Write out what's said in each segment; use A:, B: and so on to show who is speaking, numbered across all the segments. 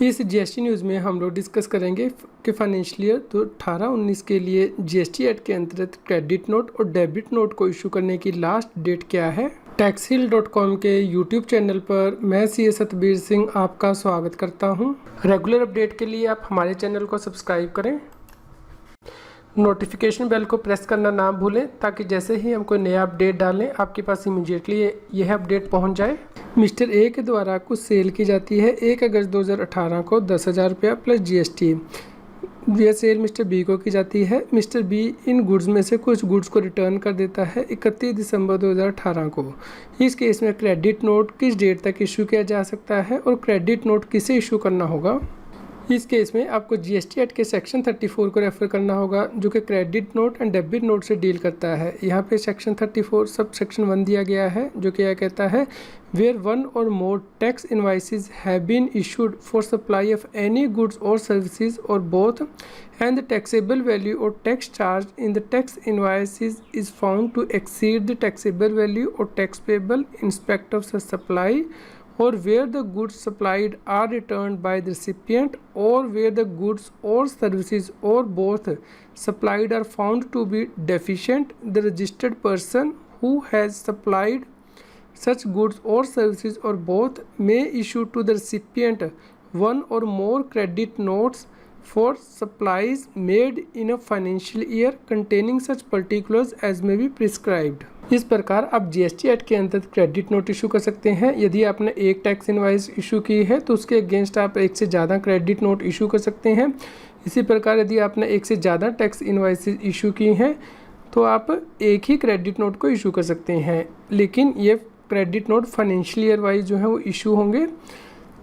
A: इस GST news में हम लोग डिस्कस करेंगे कि फाइनेंशियल ईयर तो 18-19 के लिए जीएसटी एक्ट के अंतर्गत क्रेडिट नोट और डेबिट नोट को इशू करने की लास्ट डेट क्या है। taxhill.com के यूट्यूब चैनल पर मैं सी सतबीर सिंह आपका स्वागत करता हूं। रेगुलर अपडेट के लिए आप हमारे चैनल को सब्सक्राइब करें, नोटिफिकेशन बेल को प्रेस करना ना भूलें ताकि जैसे ही हम कोई नया अपडेट डालें आपके पास इमीडिएटली यह अपडेट पहुंच जाए। मिस्टर ए के द्वारा कुछ सेल की जाती है 1 अगस्त 2018 को 10,000 रुपया प्लस जीएसटी। यह सेल मिस्टर बी को की जाती है। मिस्टर बी इन गुड्स में से कुछ गुड्स को रिटर्न कर देता है 31 दिसंबर 2018 को। इस केस में क्रेडिट नोट किस डेट तक इशू किया जा सकता है और क्रेडिट नोट किसे इशू करना होगा। इस केस में आपको जीएसटी एक्ट के सेक्शन 34 को रेफर करना होगा जो कि credit note and debit note से डील करता है। यहाँ पे सेक्शन 34 सब सेक्शन 1 दिया गया है जो कि यह कहता है where one or more tax invoices have been issued for supply of any goods और सर्विसेज और both and the taxable value or tax charge in the tax invoices is found to exceed the taxable value or tax payable in respect of such supply or where the goods supplied are returned by the recipient or where the goods or services or both supplied are found to be deficient, the registered person who has supplied such goods or services or both may issue to the recipient one or more credit notes for supplies made in a financial year containing such particulars as may be prescribed। इस प्रकार आप GST act के अंतर्गत credit note issue कर सकते हैं। यदि आपने एक टैक्स इनवाइस इशू की है तो उसके अगेंस्ट आप एक से ज़्यादा क्रेडिट नोट इशू कर सकते हैं। इसी प्रकार यदि आपने एक से ज़्यादा टैक्स इनवाइस इशू की हैं तो आप एक ही क्रेडिट नोट को इशू कर सकते हैं, लेकिन ये credit note financial year wise जो है वो इशू होंगे।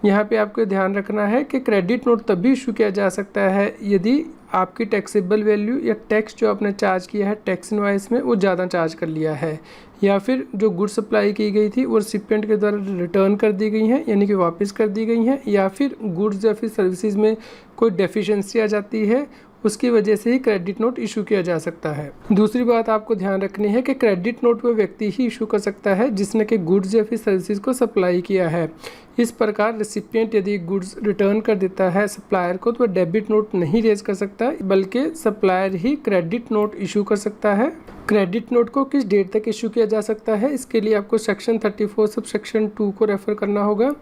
A: यहाँ पे आपको ध्यान रखना है कि क्रेडिट नोट तभी इशू किया जा सकता है यदि आपकी टैक्सेबल वैल्यू या टैक्स जो आपने चार्ज किया है टैक्स इनवाइस में वो ज़्यादा चार्ज कर लिया है, या फिर जो गुड सप्लाई की गई थी वो रिसिपिएंट के द्वारा रिटर्न कर दी गई हैं यानी कि वापस कर दी गई हैं, या फिर गुड्स या फिर सर्विसेज में कोई डेफिशिएंसी आ जाती है, उसकी वजह से ही क्रेडिट नोट इशू किया जा सकता है। दूसरी बात आपको ध्यान रखनी है कि क्रेडिट नोट वो व्यक्ति ही इशू कर सकता है जिसने कि गुड्स या फिर सर्विसेज को सप्लाई किया है। इस प्रकार रेसिपिएंट यदि गुड्स रिटर्न कर देता है सप्लायर को तो डेबिट नोट नहीं रेज कर सकता बल्कि सप्लायर ही क्रेडिट नोट इशू कर सकता है। क्रेडिट नोट को किस डेट तक इशू किया जा सकता है, इसके लिए आपको सेक्शन 34 सब सेक्शन 2 को रेफर करना होगा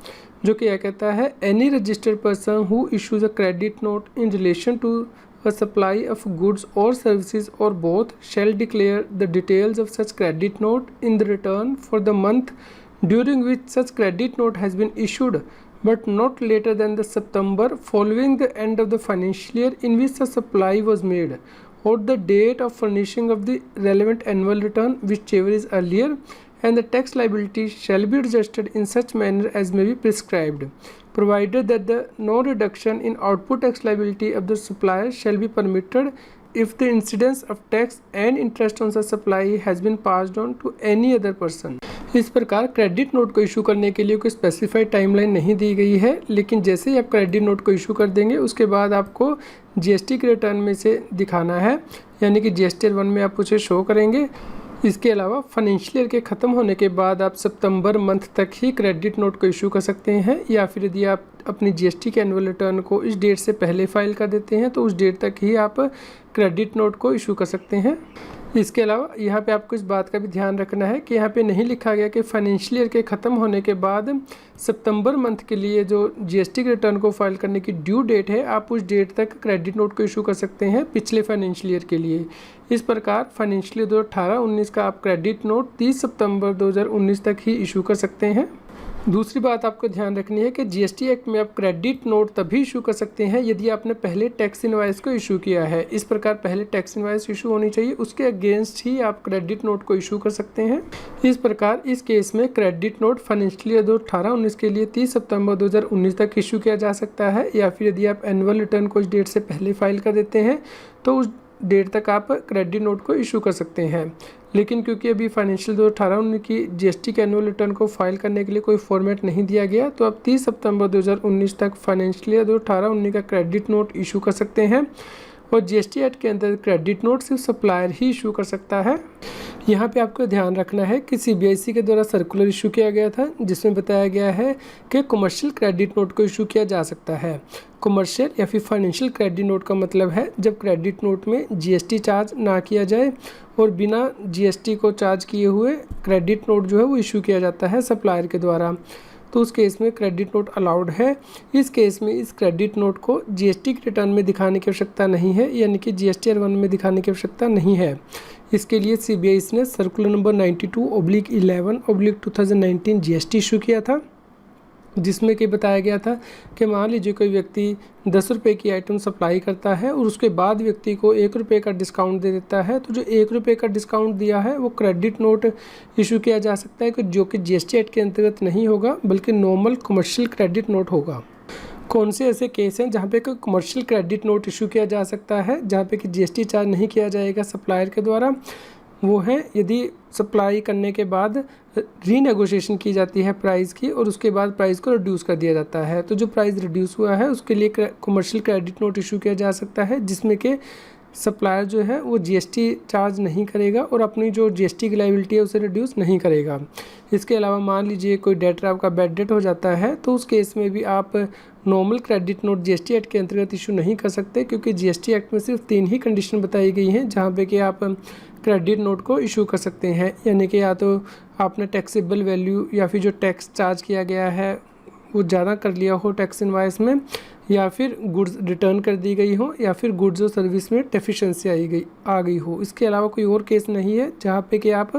A: जो कि यह कहता है any registered person who issues a credit note in relation to a supply of goods or services or both shall declare the details of such credit note in the return for the month during which such credit note has been issued, but not later than the September following the end of the financial year in which the supply was made, or the date of furnishing of the relevant annual return, whichever is earlier, and the tax liability shall be adjusted in such manner as may be prescribed, provided that the no reduction in output tax liability of the supplier shall be permitted if the incidence of tax and interest on such supply has been passed on to any other person। इस प्रकार credit note को issue करने के लिए कोई specified timeline नहीं दी गई है, लेकिन जैसे ही आप क्रेडिट नोट को इशू कर देंगे उसके बाद आपको जीएसटी के रिटर्न में से दिखाना है, यानी कि जीएसटी 1 में आप उसे शो करेंगे। इसके अलावा फाइनेंशियल ईयर के ख़त्म होने के बाद आप सितंबर मंथ तक ही क्रेडिट नोट को इशू कर सकते हैं, या फिर यदि आप अपनी जीएसटी के एनुअल रिटर्न को इस डेट से पहले फाइल कर देते हैं तो उस डेट तक ही आप क्रेडिट नोट को इशू कर सकते हैं। इसके अलावा यहाँ पे आपको इस बात का भी ध्यान रखना है कि यहाँ पे नहीं लिखा गया कि फाइनेंशियल ईयर के ख़त्म होने के बाद सितंबर मंथ के लिए जो जीएसटी के रिटर्न को फाइल करने की ड्यू डेट है आप उस डेट तक क्रेडिट नोट को इशू कर सकते हैं पिछले फाइनेंशियल ईयर के लिए। इस प्रकार फाइनेंशियल ईयर 2018-19 का आप क्रेडिट नोट 30 सितंबर 2019 तक ही इशू कर सकते हैं। दूसरी बात आपको ध्यान रखनी है कि जीएसटी एक्ट में आप क्रेडिट नोट तभी इशू कर सकते हैं यदि आपने पहले टैक्स इनवाइस को इशू किया है। इस प्रकार पहले टैक्स इनवाइस इशू होनी चाहिए, उसके अगेंस्ट ही आप क्रेडिट नोट को इशू कर सकते हैं। इस प्रकार इस केस में क्रेडिट नोट फाइनेंशियल ईयर 2018-19 के लिए 30 सितंबर 2019 तक इशू किया जा सकता है, या फिर यदि आप एनुअल रिटर्न को इस डेट से पहले फाइल कर देते हैं तो उस डेट तक आप क्रेडिट नोट को इशू कर सकते हैं। लेकिन क्योंकि अभी फाइनेंशियल 2018-19 की जीएसटी के एनुअल रिटर्न को फाइल करने के लिए कोई फॉर्मेट नहीं दिया गया तो आप 30 सितंबर 2019 तक फाइनेंशियल ईयर 2018-19 का क्रेडिट नोट इशू कर सकते हैं, और जीएसटी एक्ट के अंदर क्रेडिट नोट सिर्फ सप्लायर ही इशू कर सकता है। यहाँ पे आपको ध्यान रखना है कि सीबीएसई के द्वारा सर्कुलर इशू किया गया था जिसमें बताया गया है कि कमर्शियल क्रेडिट नोट को इशू किया जा सकता है। कमर्शियल या फिर फाइनेंशियल क्रेडिट नोट का मतलब है जब क्रेडिट नोट में जीएसटी चार्ज ना किया जाए और बिना जीएसटी को चार्ज किए हुए क्रेडिट नोट जो है वो इशू किया जाता है सप्लायर के द्वारा, तो उस केस में क्रेडिट नोट अलाउड है। इस केस में इस क्रेडिट नोट को जीएसटी के रिटर्न में दिखाने की आवश्यकता नहीं है, यानी कि जीएसटी R1 में दिखाने की आवश्यकता नहीं है। इसके लिए सीबीआई ने सर्कुलर नंबर 92/11/2019 जीएसटी इशू किया था, जिसमें कि बताया गया था कि मान लीजिए कोई व्यक्ति 10 रुपये की आइटम सप्लाई करता है और उसके बाद व्यक्ति को 1 रुपये का डिस्काउंट दे देता है, तो जो 1 रुपये का डिस्काउंट दिया है वो क्रेडिट नोट इशू किया जा सकता है, जो कि जीएसटी एक्ट के अंतर्गत नहीं होगा बल्कि नॉर्मल कमर्शियल क्रेडिट नोट होगा। कौन से ऐसे केस हैं जहाँ पे कोई कमर्शियल क्रेडिट नोट इशू किया जा सकता है जहाँ पे कि जीएसटी चार्ज नहीं किया जाएगा सप्लायर के द्वारा? वो है यदि सप्लाई करने के बाद रीनेगोशिएशन की जाती है प्राइस की और उसके बाद प्राइस को रिड्यूस कर दिया जाता है, तो जो प्राइस रिड्यूस हुआ है उसके लिए कमर्शियल क्रेडिट नोट इशू किया जा सकता है जिसमें कि सप्लायर जो है वो जीएसटी चार्ज नहीं करेगा और अपनी जो जीएसटी की लायबिलिटी है उसे रिड्यूस नहीं करेगा। इसके अलावा मान लीजिए कोई डेटर आपका बैड डेट हो जाता है, तो उस केस में भी आप normal credit note GST act के अंतर्गत इशू नहीं कर सकते, क्योंकि जीएसटी एक्ट में सिर्फ 3 ही कंडीशन बताई गई हैं जहाँ पे कि आप क्रेडिट नोट को इशू कर सकते हैं, यानी कि या तो आपने टैक्सेबल वैल्यू या फिर जो टैक्स चार्ज किया गया है वो ज़्यादा कर लिया हो टैक्स इनवॉइस में, या फिर गुड्स रिटर्न कर दी गई हो, या फिर गुड्स और सर्विस में डेफिशिएंसी आ गई हो। इसके अलावा कोई और केस नहीं है जहाँ पे कि आप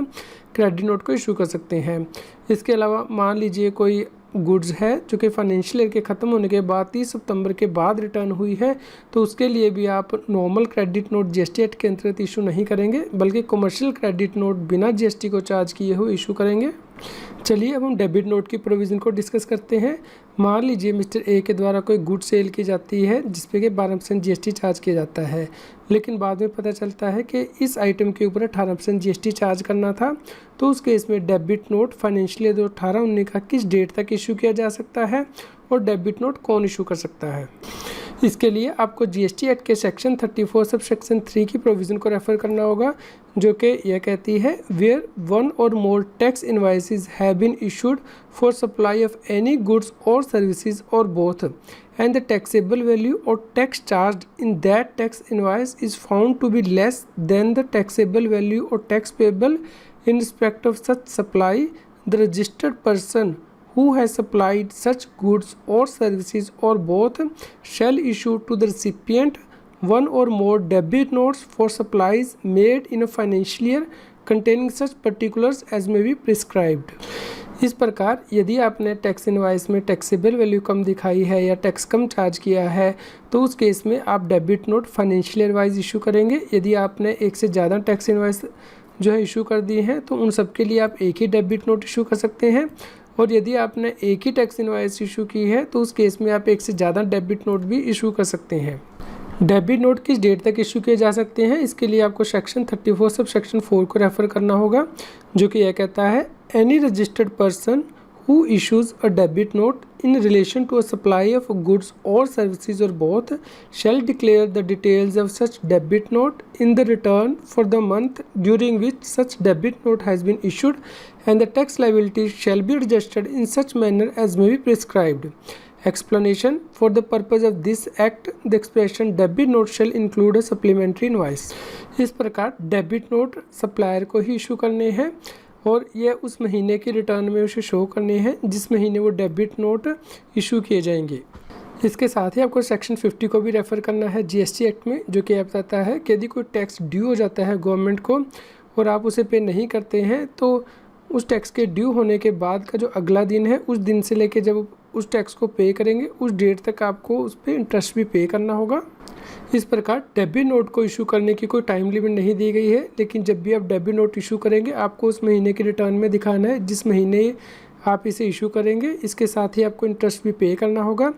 A: क्रेडिट नोट को इशू कर सकते हैं। इसके अलावा मान लीजिए कोई गुड्स है जो कि फाइनेंशियल ईयर के ख़त्म होने के बाद 30 सितंबर के बाद रिटर्न हुई है, तो उसके लिए भी आप normal credit note GST act के अंतर्गत इशू नहीं करेंगे बल्कि कमर्शियल क्रेडिट नोट बिना जीएसटी को चार्ज किए हुए इशू करेंगे। चलिए अब हम डेबिट नोट की प्रोविज़न को डिस्कस करते हैं। मान लीजिए मिस्टर ए के द्वारा कोई गुड सेल की जाती है जिसपे कि 12% जीएसटी चार्ज किया जाता है, लेकिन बाद में पता चलता है कि इस आइटम के ऊपर 18% जीएसटी चार्ज करना था, तो उस केस में डेबिट नोट फाइनेंशियल ईयर 2018-19 का किस डेट तक इशू किया जा सकता है और डेबिट नोट कौन इशू कर सकता है? इसके लिए आपको जीएसटी एक्ट के सेक्शन 34 सब सेक्शन 3 की प्रोविज़न को रेफ़र करना होगा, जो कि यह कहती है where 1 or more tax invoices have been issued for supply of any goods और सर्विसेज और both and the taxable value or tax charged in that tax invoice is found to be less than the taxable value or tax payable in respect of such supply, the registered person who has supplied such goods or services or both shall issue to the recipient 1 or more debit notes for supplies made in a financial year containing such particulars as may be prescribed। इस प्रकार यदि आपने tax invoice में taxable value कम दिखाई है या tax कम charge किया है, तो उस केस में आप debit note financial year wise issue करेंगे। यदि आपने एक से ज़्यादा टैक्स इनवाइस जो है इशू कर दी हैं, तो उन सब के लिए आप एक ही डेबिट नोट इशू कर सकते हैं, और यदि आपने एक ही टैक्स इनवाइस इशू की है तो उस केस में आप एक से ज़्यादा डेबिट नोट भी इशू कर सकते हैं। डेबिट नोट किस डेट तक इशू किए जा सकते हैं, इसके लिए आपको सेक्शन 34 सब सेक्शन 4 को रेफ़र करना होगा, जो कि यह कहता है any registered person who issues a debit note in relation to a supply of goods or services or both shall declare the details of such debit note in the return for the month during which such debit note has been issued, and the tax liability shall be registered in such manner as may be prescribed। Explanation: for the purpose of this act, the expression debit note shall include a supplementary invoice। इस प्रकार debit note supplier को ही issue करने हैं और यह उस महीने के रिटर्न में उसे शो करने हैं जिस महीने वो डेबिट नोट इशू किए जाएंगे। इसके साथ ही आपको सेक्शन 50 को भी रेफ़र करना है जीएसटी एक्ट में, जो कि बताता है कि यदि कोई टैक्स ड्यू हो जाता है गवर्नमेंट को और आप उसे पे नहीं करते हैं, तो उस टैक्स के ड्यू होने के बाद का जो अगला दिन है, उस दिन से लेकर जब उस टैक्स को पे करेंगे उस डेट तक आपको उस पर इंटरेस्ट भी पे करना होगा। इस प्रकार डेबिट नोट को इशू करने की कोई टाइम लिमिट नहीं दी गई है, लेकिन जब भी आप डेबिट नोट इशू करेंगे आपको उस महीने के रिटर्न में दिखाना है जिस महीने आप इसे इशू करेंगे। इसके साथ ही आपको इंटरेस्ट भी पे करना होगा।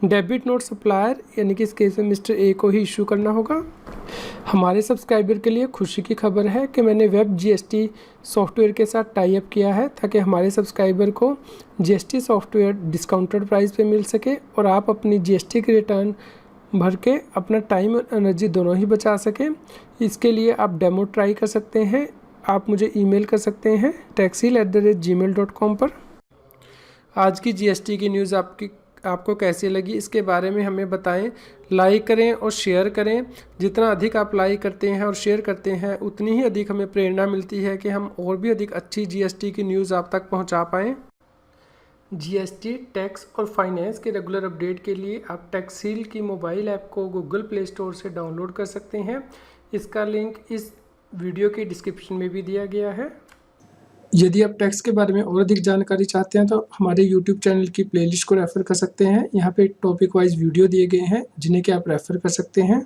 A: डेबिट नोट सप्लायर यानी कि इस केस में मिस्टर ए को ही इशू करना होगा। हमारे सब्सक्राइबर के लिए खुशी की खबर है कि मैंने वेब जीएसटी सॉफ्टवेयर के साथ टाई अप किया है ताकि हमारे सब्सक्राइबर को जीएसटी सॉफ्टवेयर डिस्काउंटेड प्राइस पे मिल सके और आप अपनी जीएसटी की रिटर्न भर के अपना टाइम और एनर्जी दोनों ही बचा सकें। इसके लिए आप डेमो ट्राई कर सकते हैं आप मुझे ईमेल कर सकते हैं taxil@gmail.com पर। आज की जीएसटी की न्यूज़ आपको कैसी लगी, इसके बारे में हमें बताएं। लाइक करें और शेयर करें। जितना अधिक आप लाइक करते हैं और शेयर करते हैं उतनी ही अधिक हमें प्रेरणा मिलती है कि हम और भी अधिक अच्छी जीएसटी की न्यूज़ आप तक पहुंचा पाएँ। जीएसटी, टैक्स और फाइनेंस के रेगुलर अपडेट के लिए आप टैक्सील की मोबाइल ऐप को गूगल प्ले स्टोर से डाउनलोड कर सकते हैं। इसका लिंक इस वीडियो के डिस्क्रिप्शन में भी दिया गया है। यदि आप टैक्स के बारे में और अधिक जानकारी चाहते हैं तो हमारे यूट्यूब चैनल की प्लेलिस्ट को रेफ़र कर सकते हैं। यहाँ पे टॉपिक वाइज वीडियो दिए गए हैं जिन्हें कि आप रेफ़र कर सकते हैं।